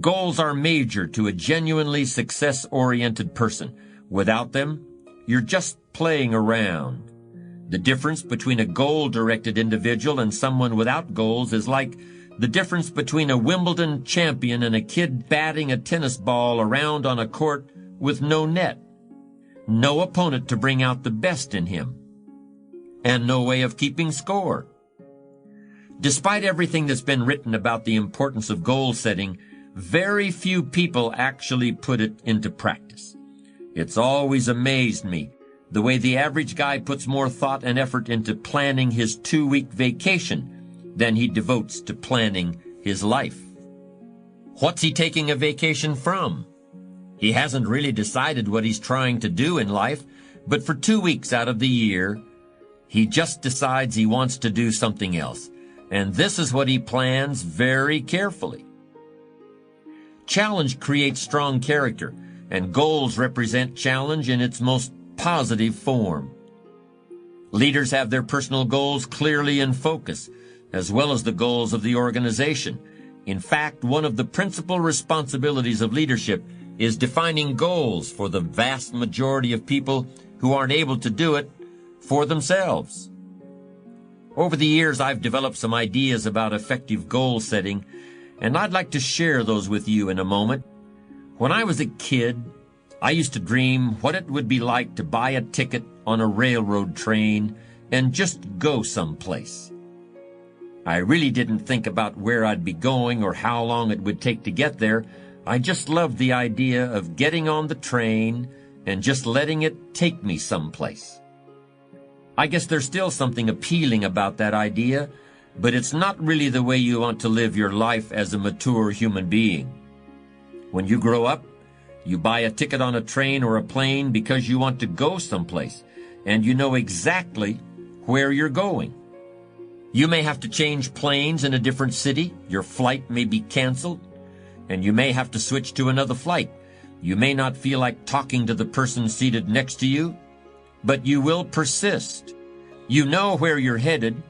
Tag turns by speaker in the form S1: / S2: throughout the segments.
S1: Goals are major to a genuinely success-oriented person. Without them, you're just playing around. The difference between a goal-directed individual and someone without goals is like the difference between a Wimbledon champion and a kid batting a tennis ball around on a court with no net, no opponent to bring out the best in him, and no way of keeping score. Despite everything that's been written about the importance of goal setting, very few people actually put it into practice. It's always amazed me the way the average guy puts more thought and effort into planning his 2-week vacation than he devotes to planning his life. What's he taking a vacation from? He hasn't really decided what he's trying to do in life, but for 2 weeks out of the year, he just decides he wants to do something else. And this is what he plans very carefully. Challenge creates strong character, and goals represent challenge in its most positive form. Leaders have their personal goals clearly in focus, as well as the goals of the organization. In fact, one of the principal responsibilities of leadership is defining goals for the vast majority of people who aren't able to do it for themselves. Over the years, I've developed some ideas about effective goal setting, and I'd like to share those with you in a moment. When I was a kid, I used to dream what it would be like to buy a ticket on a railroad train and just go someplace. I really didn't think about where I'd be going or how long it would take to get there. I just loved the idea of getting on the train and just letting it take me someplace. I guess there's still something appealing about that idea, but it's not really the way you want to live your life as a mature human being. When you grow up, you buy a ticket on a train or a plane because you want to go someplace, and you know exactly where you're going. You may have to change planes in a different city. Your flight may be canceled, and you may have to switch to another flight. You may not feel like talking to the person seated next to you, but you will persist. You know where you're headed,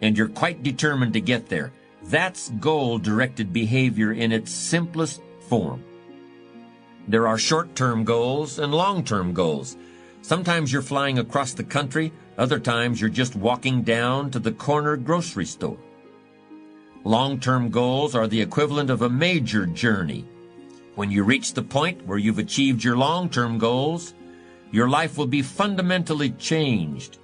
S1: and you're quite determined to get there. That's goal-directed behavior in its simplest form. There are short-term goals and long-term goals. Sometimes you're flying across the country. Other times you're just walking down to the corner grocery store. Long-term goals are the equivalent of a major journey. When you reach the point where you've achieved your long-term goals, your life will be fundamentally changed,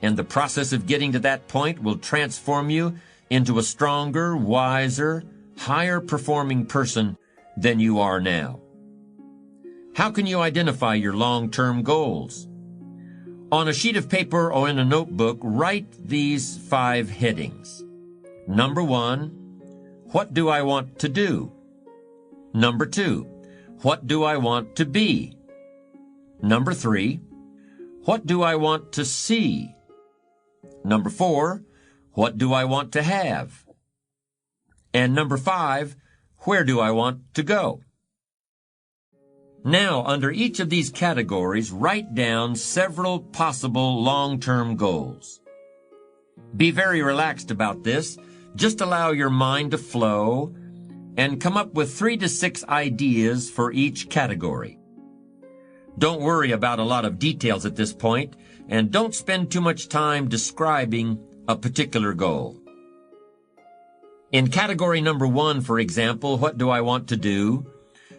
S1: and the process of getting to that point will transform you into a stronger, wiser, higher-performing person than you are now. How can you identify your long-term goals? On a sheet of paper or in a notebook, write these 5 headings. Number 1, what do I want to do? Number 2, what do I want to be? Number 3, what do I want to see? Number 4, what do I want to have? And number 5, where do I want to go? Now, under each of these categories, write down several possible long-term goals. Be very relaxed about this. Just allow your mind to flow and come up with 3 to 6 ideas for each category. Don't worry about a lot of details at this point, and don't spend too much time describing a particular goal. In category number 1, for example, what do I want to do?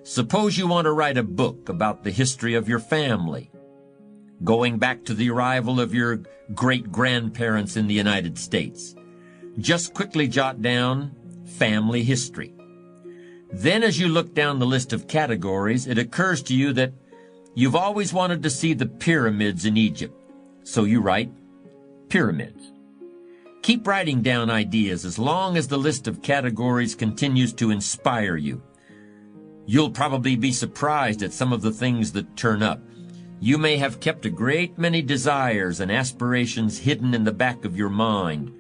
S1: Suppose you want to write a book about the history of your family, going back to the arrival of your great-grandparents in the United States. Just quickly jot down family history. Then as you look down the list of categories, it occurs to you that you've always wanted to see the pyramids in Egypt, so you write pyramids. Keep writing down ideas as long as the list of categories continues to inspire you. You'll probably be surprised at some of the things that turn up. You may have kept a great many desires and aspirations hidden in the back of your mind,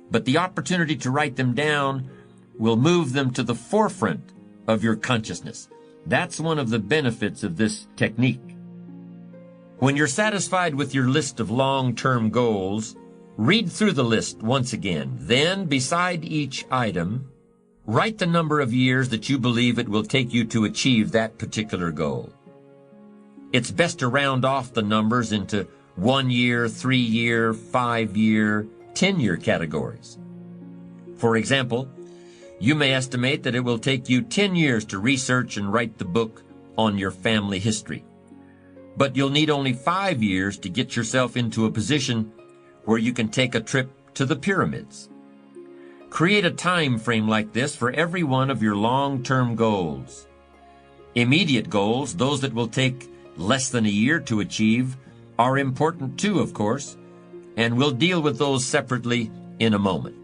S1: but the opportunity to write them down will move them to the forefront of your consciousness. That's one of the benefits of this technique. When you're satisfied with your list of long-term goals, read through the list once again. Then, beside each item, Write the number of years that you believe it will take you to achieve that particular goal. It's best to round off the numbers into 1 year, 3 year, 5 year, 10 year categories. For example, you may estimate that it will take you 10 years to research and write the book on your family history. But you'll need only 5 years to get yourself into a position where you can take a trip to the pyramids. Create a time frame like this for every one of your long-term goals. Immediate goals, those that will take less than a year to achieve, are important too, of course, and we'll deal with those separately in a moment.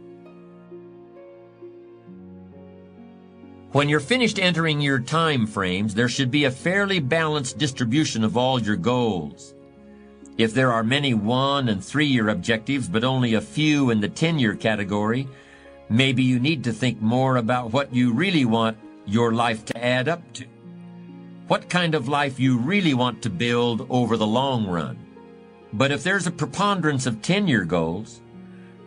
S1: When you're finished entering your time frames, there should be a fairly balanced distribution of all your goals. If there are many 1- and 3-year objectives, but only a few in the 10-year category, maybe you need to think more about what you really want your life to add up to. What kind of life you really want to build over the long run. But if there's a preponderance of 10-year goals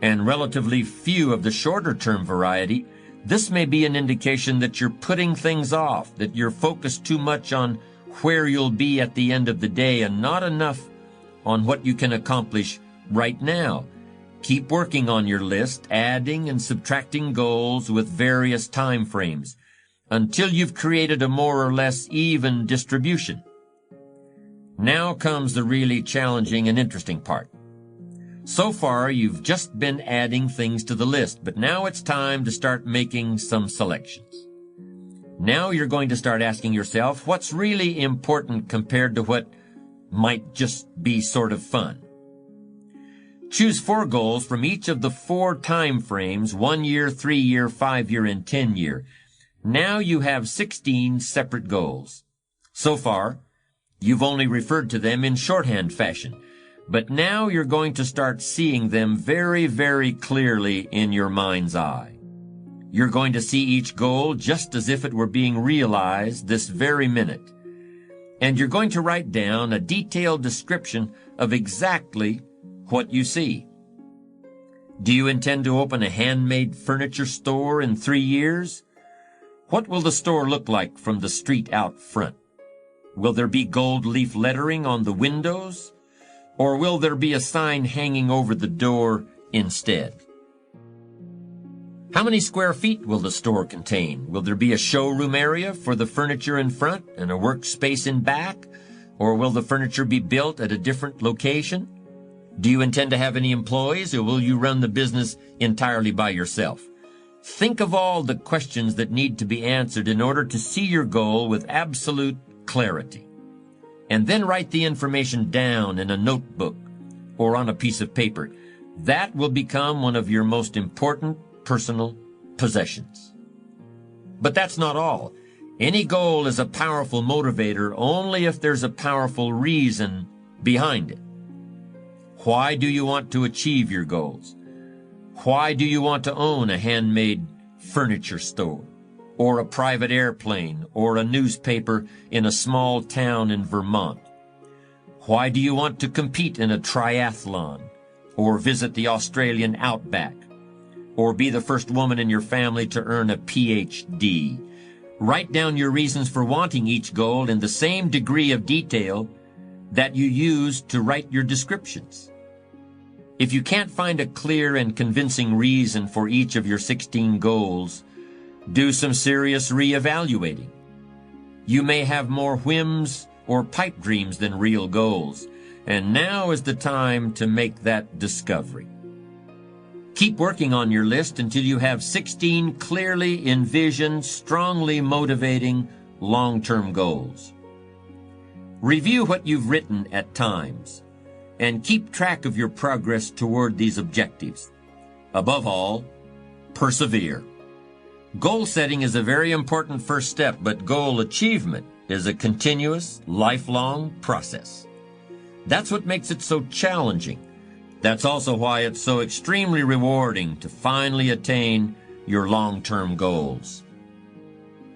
S1: and relatively few of the shorter-term variety, this may be an indication that you're putting things off, that you're focused too much on where you'll be at the end of the day and not enough on what you can accomplish right now. Keep working on your list, adding and subtracting goals with various time frames until you've created a more or less even distribution. Now comes the really challenging and interesting part. So far, you've just been adding things to the list, but now it's time to start making some selections. Now you're going to start asking yourself, what's really important compared to what might just be sort of fun? Choose 4 goals from each of the 4 time frames, 1 year, 3 year, 5 year, and 10 year. Now you have 16 separate goals. So far, you've only referred to them in shorthand fashion, but now you're going to start seeing them very, very clearly in your mind's eye. You're going to see each goal just as if it were being realized this very minute. And you're going to write down a detailed description of exactly what you see. Do you intend to open a handmade furniture store in 3 years? What will the store look like from the street out front? Will there be gold leaf lettering on the windows? Or will there be a sign hanging over the door instead? How many square feet will the store contain? Will there be a showroom area for the furniture in front and a workspace in back? Or will the furniture be built at a different location? Do you intend to have any employees, or will you run the business entirely by yourself? Think of all the questions that need to be answered in order to see your goal with absolute clarity. And then write the information down in a notebook or on a piece of paper. That will become one of your most important personal possessions. But that's not all. Any goal is a powerful motivator only if there's a powerful reason behind it. Why do you want to achieve your goals? Why do you want to own a handmade furniture store, or a private airplane, or a newspaper in a small town in Vermont? Why do you want to compete in a triathlon, or visit the Australian outback, or be the first woman in your family to earn a PhD? Write down your reasons for wanting each goal in the same degree of detail that you use to write your descriptions. If you can't find a clear and convincing reason for each of your 16 goals, do some serious reevaluating. You may have more whims or pipe dreams than real goals, and now is the time to make that discovery. Keep working on your list until you have 16 clearly envisioned, strongly motivating, long-term goals. Review what you've written at times, and keep track of your progress toward these objectives. Above all, persevere. Goal setting is a very important first step, but goal achievement is a continuous, lifelong process. That's what makes it so challenging. That's also why it's so extremely rewarding to finally attain your long-term goals.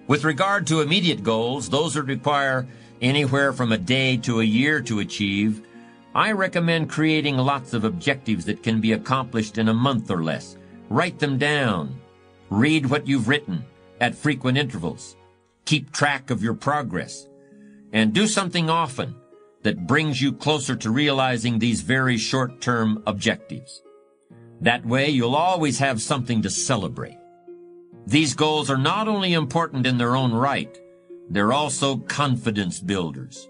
S1: With regard to immediate goals, those that require anywhere from a day to a year to achieve, I recommend creating lots of objectives that can be accomplished in a month or less. Write them down. Read what you've written at frequent intervals. Keep track of your progress. And do something often that brings you closer to realizing these very short-term objectives. That way, you'll always have something to celebrate. These goals are not only important in their own right, they're also confidence builders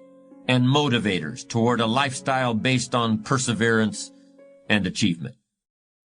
S1: and motivators toward a lifestyle based on perseverance and achievement.